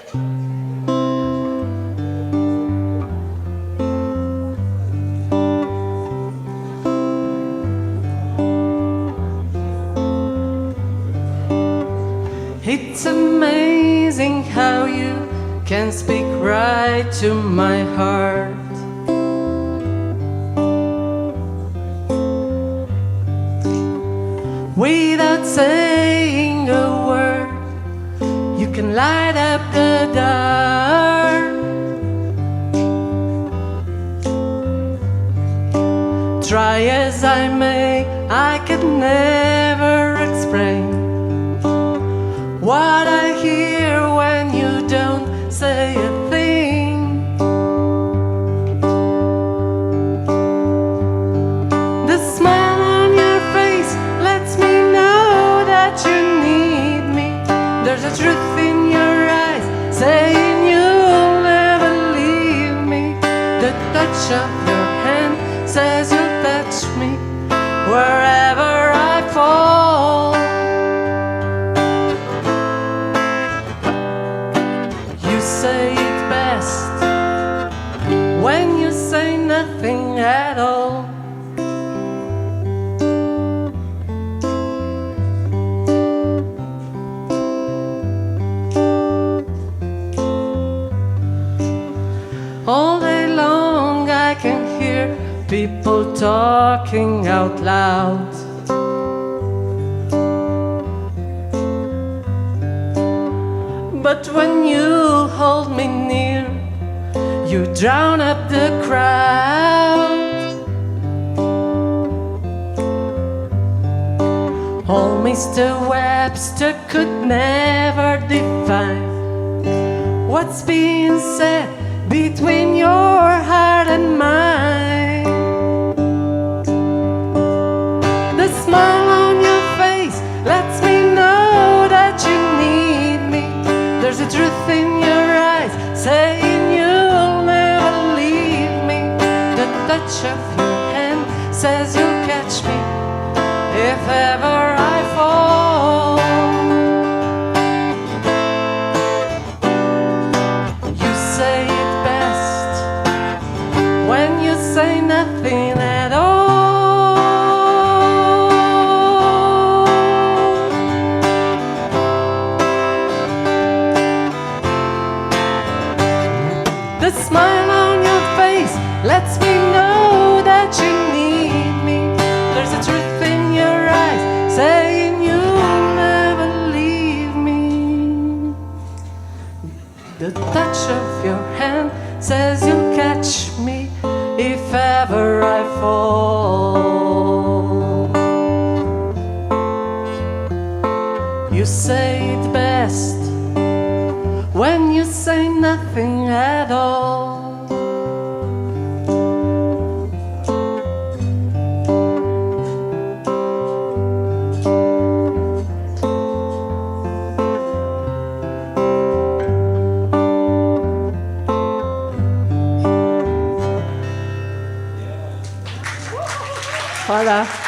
It's amazing how you can speak right to my heart. Without saying a word, you can light up the dark. Try as I may, I can never explain what I hear when you don't say a thing. The smile on your face lets me know that you need me. There's a truth in your eyes saying you'll never leave me. The touch of your hand says you'll touch me wherever I fall. You say it best when you say nothing at all. All day long I can hear people talking out loud. But when you hold me near, you drown up the crowd. Old Mr. Webster could never define what's being said between your heart and mine. The smile on your face lets me know that you need me. There's a truth in your eyes saying you'll never leave me. The touch of your hand says you'll catch me if ever I fall. You say it best when you say nothing at all. The smile on your face lets me know that you need me. There's a truth in your eyes saying you'll never leave me. The touch of your hand says you'll catch me if ever I fall. You say it best when you say nothing at all. Voilà.